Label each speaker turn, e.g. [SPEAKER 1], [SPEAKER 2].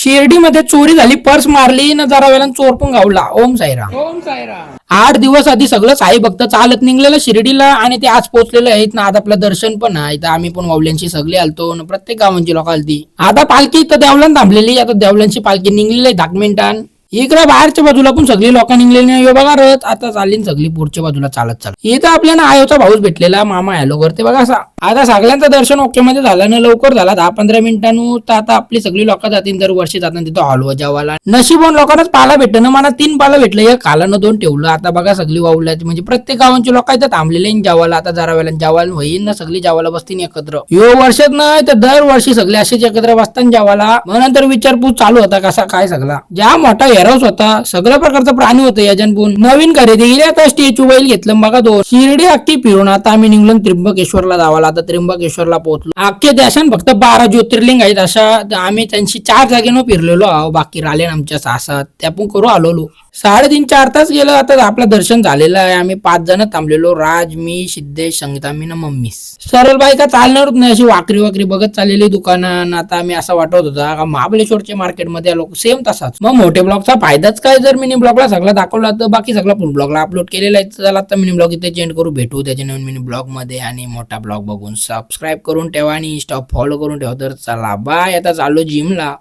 [SPEAKER 1] शिर्डीमध्ये चोरी झाली, पर्स मारली न जरा वेळानं चोर पण गावला. ओम साईराम.
[SPEAKER 2] ओम साईराम.
[SPEAKER 1] 8 दिवस आधी सगळं साई भक्त चालत निघलेलं शिर्डीला आणि ते आज पोहोचलेले आहेत ना. आज आपलं दर्शन पण आहे. इथं आम्ही पण वावल्यांची सगळी आलतो न प्रत्येक गावांची लोक आलती. आता पालखी इथं देवलान थांबलेली. आता देवलांची पालखी निघलेली आहे 10 मिनिटां. इकडे बाहेरच्या बाजूला पण सगळी लोक निघलेली नाही. बघा रथ आता चालली सगळी पुढच्या बाजूला चालत चालत. इथं आपल्याला आयोचा भाऊच भेटलेला, मामा हॅलो करते बघा असा. आता सगळ्यांचं दर्शन ओके मध्ये झालं ना, लवकर झाला 10-15 मिनिटांनु. तर आता आपली सगळी लोक जातील दरवर्षी जातात तिथं हॉलवर जेवायला. नशीबून लोकांनाच पाला भेटलं ना. मला 3 पाला भेटलं, एक खाला न 2 ठेवलं. आता बघा सगळी वावल्याची म्हणजे प्रत्येक गावांची लोक इथं थांबलेले जेवायला. आता जरा वेळेला जेवायला होईल ना, सगळी जेवायला बसतील एकत्र. यो वर्षात नाही तर दरवर्षी सगळे असेच एकत्र बसतात जेवायला. मग नंतर विचारपूस चालू होता कसा काय सगळा. ज्या मोठा हेराऊस होता, सगळ्या प्रकारचं प्राणी होतं याच्यातून. नवीन खरेदी केली. आता स्टॅच्यू बैल घेतलं बघा 2. शिर्डी अख्खी फिरून आता आम्ही निघलो त्र्यंबकेश्वरला जावाला. आता त्र्यंबकेश्वरला पोहोचलो. अख्खे देशात फक्त 12 ज्योतिर्लिंग आहेत अशा. आम्ही त्यांची 4 जागेनं फिरलेलो आहो. बाकी राहिले आमच्या 6-7 त्या पण करू आलो. 3.5-4 तास गेलं. आता आपलं दर्शन झालेलं आहे. आम्ही 5 जण थांबलेलो. राज, मी, सिद्धेश, संगीता, मी ना मम्मी. सरळ बायका चालणारच नाही, अशी वाकरी बघत चाललेली दुकानं. आता आम्ही असं वाटत होता का महाबळेश्वरच्या मार्केटमध्ये आलो सेम तसाच. मग मोठे ब्लॉगचा फायदाच काय, जर मिनी ब्लॉगला सगळं दाखवला तर बाकी सगळं फुल ब्लॉगला अपलोड केलेला आहे. चला आता मिनी ब्लॉग इथे चेंज करू. भेटू त्याच्या नवीन मिनी ब्लॉग मध्ये. आणि मोठा ब्लॉग बघून सबस्क्राईब करून ठेवा आणि इंस्टा फॉलो करून ठेवा. तर चला बाय, आता चाललो जिमला.